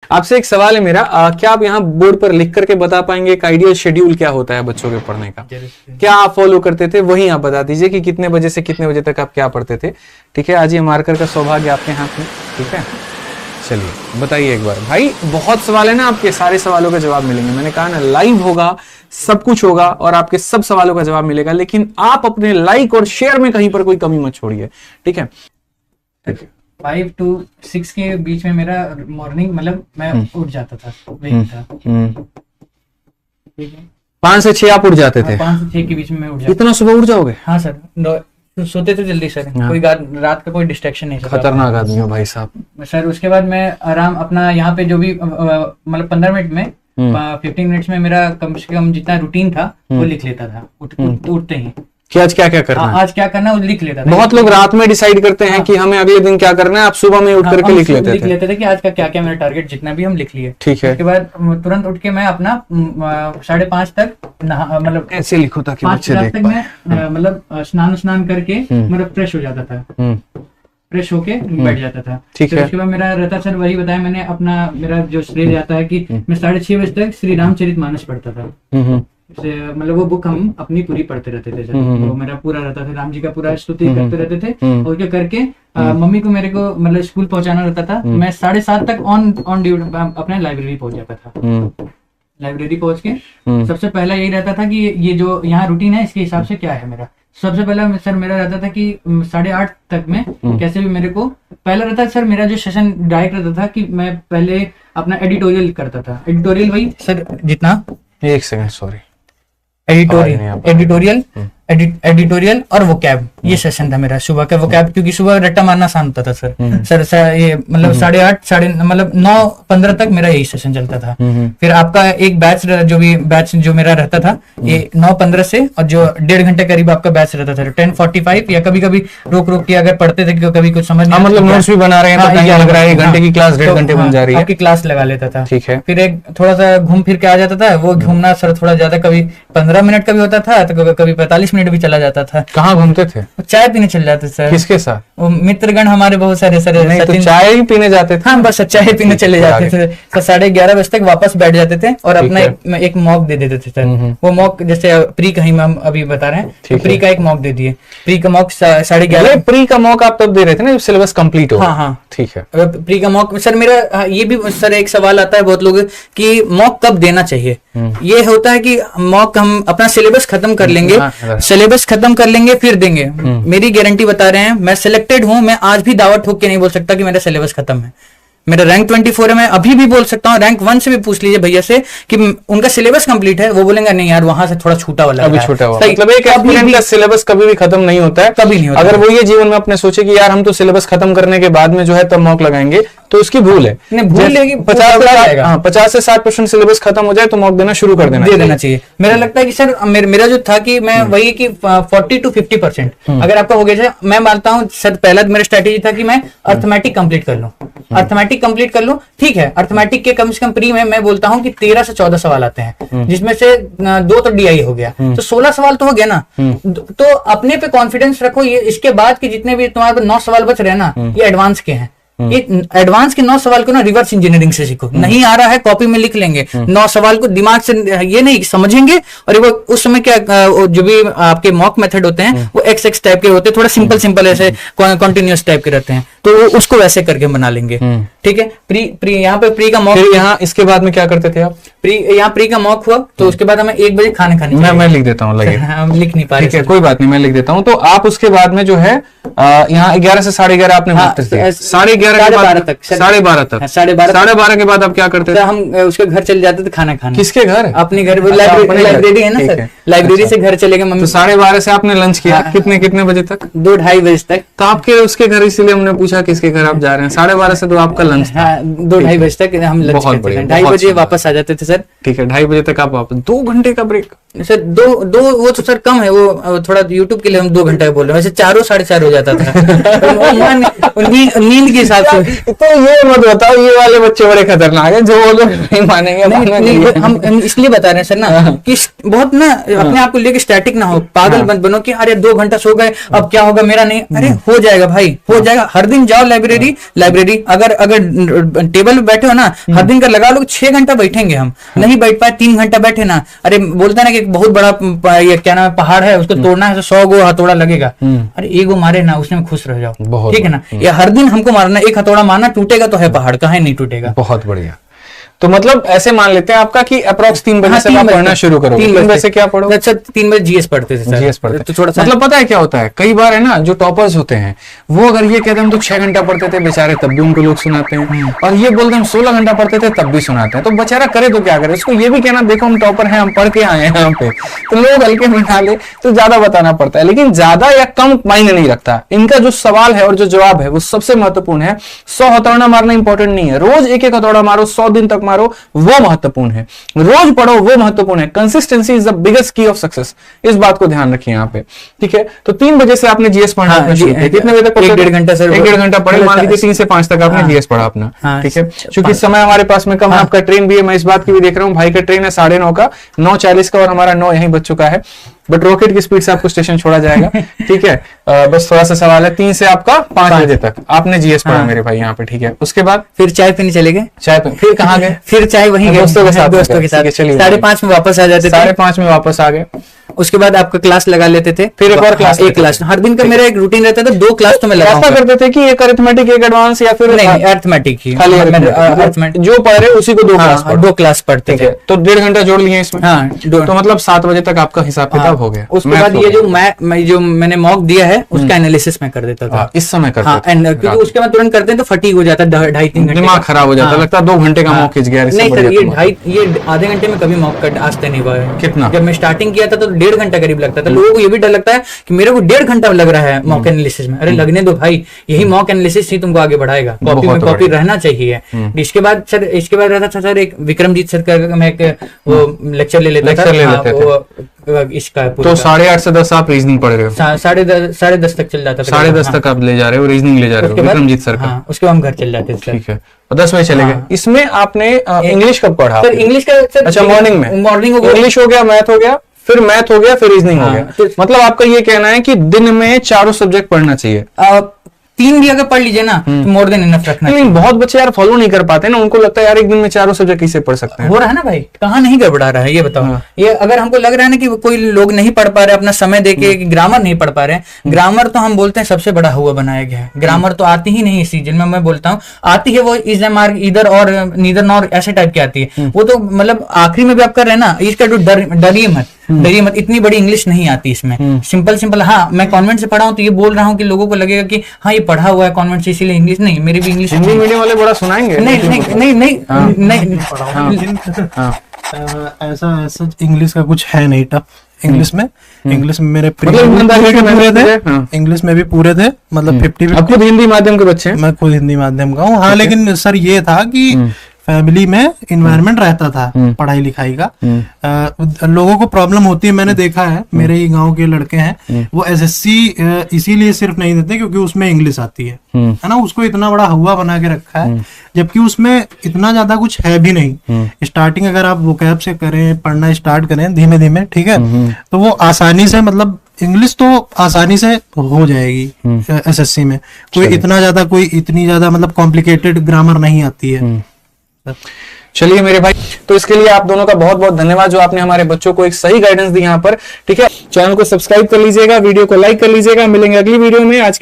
आपसे एक सवाल है मेरा, क्या आप यहाँ बोर्ड पर लिख करके बता पाएंगे एक आइडियल शेड्यूल क्या होता है बच्चों के पढ़ने का? क्या आप फॉलो करते थे वही आप बता दीजिए कि कितने बजे से कितने बजे तक आप क्या पढ़ते थे। ठीक है, आज ये मार्कर का सौभाग्य आपके हाथ में। ठीक है, चलिए बताइए एक बार। भाई बहुत सवाल है ना, आपके सारे सवालों का जवाब मिलेंगे। मैंने कहा ना लाइव होगा, सब कुछ होगा और आपके सब सवालों का जवाब मिलेगा, लेकिन आप अपने लाइक और शेयर में कहीं पर कोई कमी मत छोड़िए। ठीक है, 5 to 6 के बीच में मेरा मॉर्निंग, मतलब मैं उठ जाता था, वही था। ठीक है, 5 से 6 आप उठ जाते थे? 5 से 6 के बीच में मैं उठ जाता। इतना सुबह उठ जाओगे? हाँ सर, सोते तो जल्दी सर। हाँ। कोई रात का कोई डिस्ट्रैक्शन नहीं। खतरनाक आदमी हो भाई साहब। सर उसके बाद मैं आराम अपना यहाँ पे जो भी मतलब 15 मिनट में 15 मिनट्स में मेरा कम से कम जितना रूटीन था वो लिख लेता था उठते ही कि आज क्या क्या करना है, आज क्या करना है वो लिख लेता था। बहुत लोग रात में डिसाइड करते हैं कि हमें अगले दिन क्या करना है, आप सुबह में उठ करके लिख लेते थे कि आज का क्या क्या मेरा टारगेट जितना भी हम लिख लिए। ठीक है, उसके बाद तुरंत उठ के मैं अपना 5:30 तक मतलब ऐसे लिखो ताकि बच्चे देख तक मैं मतलब स्नान करके मतलब फ्रेश हो जाता था, फ्रेश होके बैठ जाता था। ठीक है, उसके बाद मेरा रहता सर वही बताया मैंने, अपना मेरा जो श्रेय जाता है कि मैं 6:30 बजे तक श्री रामचरितमानस पढ़ता था। मतलब वो बुक हम अपनी पूरी पढ़ते रहते थे सर। वो मेरा पूरा रहता था, राम जी का पूरा स्तुति करते रहते थे। और क्या करके मम्मी को मेरे को मतलब स्कूल पहुंचाना रहता था। मैं 7:30 तक ऑन ड्यूटी अपने लाइब्रेरी पहुंच जाता था। लाइब्रेरी पहुंच के सबसे पहला यही रहता था कि ये जो यहाँ रूटीन है इसके हिसाब से क्या है मेरा। सबसे पहला सर मेरा रहता था कि 8:30 तक में कैसे भी मेरे को पहला रहता था सर, मेरा जो सेशन डायरेक्ट रहता था कि मैं पहले अपना एडिटोरियल करता था। एडिटोरियल वही सर जितना, एक सेकंड सॉरी, एडिटोरियल और वोकैब, ये सेशन था मेरा सुबह का। वोकैब क्योंकि सुबह रट्टा मारना आसान होता था सर। सर ये मतलब 8:30 मतलब 9:15 तक मेरा यही सेशन चलता था। फिर आपका एक बैच जो मेरा रहता था ये 9:15 से, और जो 1.5 घंटे करीब आपका बैच रहता था 10:45, या कभी कभी रोक के अगर पढ़ते थे कभी कुछ समझ नहीं, मतलब नोट्स भी बना रहे हैं तो कहीं लग रहा है 1 घंटे की क्लास 1.5 घंटे बन जा रही है, आपकी क्लास लगा लेता था। ठीक है, फिर एक थोड़ा सा घूम फिर के आ जाता था। वो घूमना सर थोड़ा ज्यादा, कभी 15 मिनट का भी होता था तो कभी 45 मिनट भी चला जाता था। कहाँ घूमते थे? चाय पीने चल जाते सर। किसके साथ? वो मित्रगण हमारे बहुत सारे सर। नहीं तो चाय ही पीने जाते थे? हाँ बस चाय पीने चले जाते थे। तो 11:30 बजे तक वापस बैठ जाते थे और अपना एक मॉक दे देते थे सर। वो मॉक जैसे प्री का ही हम अभी बता रहे हैं, तो प्री का एक मॉक दे दिए। प्री का मॉक 11:30। प्री का मॉक आप तब दे रहे थे ना जब सिलेबस कंप्लीट हो? हाँ ठीक है। प्री का मॉक सर मेरा ये भी सर एक सवाल आता है बहुत लोग कि मॉक कब देना चाहिए। ये होता है कि मॉक हम अपना सिलेबस खत्म कर लेंगे, सिलेबस खत्म कर लेंगे फिर देंगे। मेरी गारंटी बता रहे हैं, मैं सिलेक्टेड हूं, मैं आज भी दावा ठोक के नहीं बोल सकता कि मेरा सिलेबस खत्म है। मेरा रैंक 24 है, मैं अभी भी बोल सकता हूँ। रैंक 1 से भी पूछ लीजिए भैया से कि उनका सिलेबस कंप्लीट है, वो बोलेंगे नहीं यार वहां से थोड़ा छूटा वाला है, छूटा हुआ। मतलब एक एस्पिरेंट का सिलेबस कभी भी खत्म नहीं होता है, कभी नहीं होता। अगर वो ये जीवन में अपने सोचे कि यार हम तो सिलेबस खत्म करने के बाद में जो है तब मॉक लगाएंगे, तो उसकी भूल है। भूल है कि 50 से 60% सिलेबस खत्म हो जाए तो मॉक देना शुरू कर देना चाहिए। मेरा लगता है कि सर मेरा जो था कि मैं वही कि 40 to 50% अगर आपका हो गया। मैं मानता हूँ सर, पहला मेरा स्ट्रेटेजी था कि मैं अर्थमेटिक कंप्लीट कर लूं, अर्थमेटिक कंप्लीट कर लूं। ठीक है, अर्थमेटिक के कम से कम प्री में मैं बोलता हूँ कि 13 से 14 सवाल आते हैं, जिसमें से 2 तो DI हो गया, तो 16 सवाल तो हो गया ना। तो अपने पे कॉन्फिडेंस रखो। ये इसके बाद के जितने भी तुम्हारे पास 9 सवाल बच रहे हैं ना, ये एडवांस के हैं। ये एडवांस के 9 सवाल को ना रिवर्स इंजीनियरिंग से सीखो। नहीं आ रहा है कॉपी में लिख लेंगे, 9 सवाल को दिमाग से ये नहीं समझेंगे। और वो उस समय क्या जो भी आपके मॉक मेथड होते हैं वो XX टाइप के होते हैं, थोड़ा सिंपल ऐसे कॉन्टिन्यूअस टाइप के रहते हैं, तो उसको वैसे करके बना लेंगे। ठीक है, प्री यहाँ पे प्री का मॉक। यहाँ इसके बाद में क्या करते थे आप? यहाँ प्री का मॉक हुआ तो उसके बाद हमें 1 बजे खाने मैं लिख देता हूँ, हम लिख नहीं पा रहे, कोई बात नहीं, मैं लिख देता हूँ। तो आप उसके बाद में जो है यहाँ 11 से 11:30 आपने 11:30 तक 12:30 के बाद आप क्या करते थे? हम उसके घर चले जाते थे खाना खाने। किसके घर? अपने घर, लाइब्रेरी है ना सर, लाइब्रेरी से घर चले गए मम्मी। 12:30 से आपने लंच किया कितने बजे तक? 2-2:30 बजे तक। तो आपके उसके घर, इसीलिए हमने पूछा किसके घर आप जा रहे हैं। 12:30 से तो आपका लंच था। 2-2:30 बजे तक हम लंच करते थे, 2:30 बजे वापस आ जाते थे सर। ठीक है, 2:30 बजे तक आप वापस, 2 घंटे का ब्रेक। सर दो वो तो सर कम है, वो थोड़ा YouTube के लिए हम 2 घंटा बोल रहे हैं, वैसे 4 साढ़े 4 हो जाता था नींद के हिसाब से। तो ये मत बताओ, ये वाले बच्चे बड़े खतरनाक है, जो वो लोग नहीं मानेंगे। नहीं, हम इसलिए बता रहे हैं सर ना कि बहुत ना अपने आप को लेके स्टैटिक ना हो, पागल मत बनो कि अरे 2 घंटा सो गए अब क्या होगा मेरा नहीं। अरे हो जाएगा भाई, हो जाएगा। हर दिन जाओ लाइब्रेरी, अगर टेबल पे बैठे हो ना, हर दिन का लगा लो 6 घंटा बैठेंगे हम, नहीं बैठ पाए 3 घंटा बैठे ना, अरे बोलते ना कि बहुत बड़ा ये क्या नाम है पहाड़ है, उसको तोड़ना है तो 100 गो हथौड़ा लगेगा, अरे एक गो मारे ना उसमें खुश रह जाओ, ठीक है ना। ये हर दिन हमको मारना, एक हथौड़ा मारना, टूटेगा तो है पहाड़, कहीं नहीं टूटेगा। बहुत बढ़िया। तो मतलब ऐसे मान लेते हैं आपका कि अप्रोक्स 3 बजे से आप पढ़ना शुरू करोगे। 3 बजे से क्या पढ़ोगे? अच्छा 3 बजे जीएस पढ़ते थे सर। जीएस पढ़ते तो थोड़ा सा मतलब पता है क्या होता है, कई बार है ना जो टॉपर्स होते हैं वो अगर ये कहते हैं हम तो 6 घंटा पढ़ते थे बेचारे, तब भी उनको लोग सुनाते हैं, और ये बोलते हैं हम 16 घंटा पढ़ते थे तब भी सुनाते हैं। तो बेचारा करे तो क्या करे, उसको ये भी कहना देखो हम टॉपर हैं, हम पढ़ के आए हैं यहाँ पे, तो लोग हल्के में ना ले तो ज्यादा बताना पड़ता है। लेकिन ज्यादा या कम मायने नहीं रखता, इनका जो सवाल है और जो जवाब है वो सबसे महत्वपूर्ण है। 100 हथौड़ा मारना इंपॉर्टेंट नहीं है, रोज एक हथौड़ा मारो, 100 दिन तक मारो, वो महत्वपूर्ण है। रोज पढ़ो वो महत्वपूर्ण है। कंसिस्टेंसी इज द बिगेस्ट की ऑफ सक्सेस, इस बात को ध्यान रखिए यहाँ पे, ठीक है। तो 3 बजे से आपने जीएस पढ़ना शुरू किया, कितने बजे तक? 1-1.5 घंटा सर, 1-1.5 घंटा पढ़े, मान लीजिए 3 से 5 तक आपने जीएस पढ़ा अपना, ठीक है। क्योंकि समय हमारे पास में कम है, आपका ट्रेन भी है, मैं इस बात की भी देख रहा हूँ, भाई का ट्रेन है 9:30 का, 9:40 का, और हमारा 9 यहीं बच्चों का है, बट रॉकेट की स्पीड से आपको स्टेशन छोड़ा जाएगा, ठीक है। बस थोड़ा सा सवाल है, 3 से आपका 5 बजे तक आपने जीएस पढ़ा मेरे भाई यहाँ पे, ठीक है। उसके बाद फिर चाय पीने चले गए, चाय पे फिर कहाँ गए? फिर चाय वहीं दोस्तों के साथ, दोस्तों के साथ। चलिए 5:30 में वापस आ जाते थे, 5:30 में वापस आ गए। उसके बाद आपका क्लास लगा लेते थे, फिर एक और क्लास, एक क्लास हर दिन का मेरा एक रूटीन रहता था, 2 क्लास तो मैं लगाऊंगा। ऐसा करते थे कि एक अरिथमेटिक एक एडवांस, या फिर नहीं अरिथमेटिक ही, खाली अरिथमेटिक जो पढ़ रहे उसी को 2 क्लास पढ़ते थे। तो 1.5 घंटा जोड़ लिए इसमें, तो मतलब 7 बजे तक आपका हिसाब किताब हो गया। उसके बाद ये जो मैंने मॉक दिया है उसका एनालिसिस मैं कर देता था इस समय करते थे, क्योंकि उसके बाद तुरंत करते हैं तो फटीग हो जाता है, 2.5-3 घंटे दिमाग खराब हो जाता, लगता है 2 घंटे का मॉक खिंच गया। नहीं सर, ये आधे घंटे में कभी मॉक कट आज तक नहीं हुआ है। कितना? जब मैं स्टार्टिंग किया था तो 1.5 घंटा करीब लगता था। लोगों को ये भी डर लगता है कि मेरे को 1.5 घंटा लग रहा है मॉक एनालिसिस में, अरे लगने दो भाई, यही मॉक एनालिसिस ही तुमको आगे बढ़ाएगा, कॉपी में कॉपी रहना चाहिए। इसके बाद रहता था सर एक विक्रमजीत सर का मैं एक वो लेक्चर ले लेता था, इसका तो 8:30 से 10 आप रीजनिंग पढ़ रहे हो, 10:30 तक चल जाता था, 10:30 तक आप ले जा रहे हो, रीजनिंग ले जा रहे हो विक्रमजीत सर का। उसके बाद हम घर चल जाते थे, ठीक है। 10 बजे चले गए। इसमें आपने इंग्लिश कब पढ़ा? सर इंग्लिश का सर, अच्छा मॉर्निंग में इंग्लिश हो गया, मैथ हो गया, फिर मैथ हो गया, फिर रीजनिंग हो गया। मतलब आपका ये कहना है कि दिन में 4 सब्जेक्ट पढ़ना चाहिए। 3 भी अगर पढ़ लीजिए ना तो मोर देन इनफ रखना। नहीं, बहुत बच्चे यार फॉलो नहीं कर पाते ना, उनको लगता है यार एक दिन में 4 सब्जेक्ट कैसे पढ़ सकते हैं। हो रहा है ना भाई, कहाँ नहीं गड़बड़ा रहा है ये बताओ। ये अगर हमको लग रहा है ना कि कोई लोग नहीं पढ़ पा रहे अपना समय देके, ग्रामर नहीं पढ़ पा रहे, ग्रामर तो हम बोलते हैं सबसे बड़ा हुआ बनाया गया है। ग्रामर तो आती ही नहीं इस सीजन में, मैं बोलता हूँ आती है वो इज मार्क इधर और नीदर नॉर ऐसे टाइप की आती है, वो तो मतलब आखिरी में भी आप कर रहे हैं ना, इसका तो डरिए मत, इतनी बड़ी इंग्लिश नहीं आती इसमें, सिंपल। हाँ मैं कॉन्वेंट से पढ़ा हूँ तो ये बोल रहा हूँ कि लोगों को लगेगा कि हाँ ये पढ़ा हुआ है कॉन्वेंट से इसीलिए इंग्लिश नहीं, मेरी भी इंग्लिश हिंदी मीडियम वाले बड़ा सुनाएंगे। नहीं ऐसा इंग्लिश का कुछ है नहीं टफ। इंग्लिश में मेरे इंग्लिश में भी पूरे थे, मतलब 50। आप खुद हिंदी माध्यम के बच्चे हैं? मैं खुद हिंदी माध्यम का हूँ, हाँ। लेकिन सर ये था कि फैमिली में इन्वायरमेंट रहता था पढ़ाई लिखाई का, लोगों को प्रॉब्लम होती है, मैंने देखा है, मेरे ही गांव के लड़के हैं वो एसएससी इसीलिए सिर्फ नहीं देते क्योंकि उसमें इंग्लिश आती है ना, उसको इतना बड़ा हुआ बना के रखा है, जबकि उसमें इतना ज्यादा कुछ है भी नहीं। स्टार्टिंग अगर आप वोकैब से करें, पढ़ना स्टार्ट करें धीमे धीमे, ठीक है, तो वो आसानी से, मतलब इंग्लिश तो आसानी से हो जाएगी एसएससी में। कोई इतनी ज्यादा मतलब कॉम्प्लिकेटेड ग्रामर नहीं आती है। चलिए मेरे भाई, तो इसके लिए आप दोनों का बहुत बहुत धन्यवाद जो आपने हमारे बच्चों को एक सही गाइडेंस दी यहाँ पर, ठीक है। चैनल को सब्सक्राइब कर लीजिएगा, वीडियो को लाइक कर लीजिएगा, मिलेंगे अगली वीडियो में। आज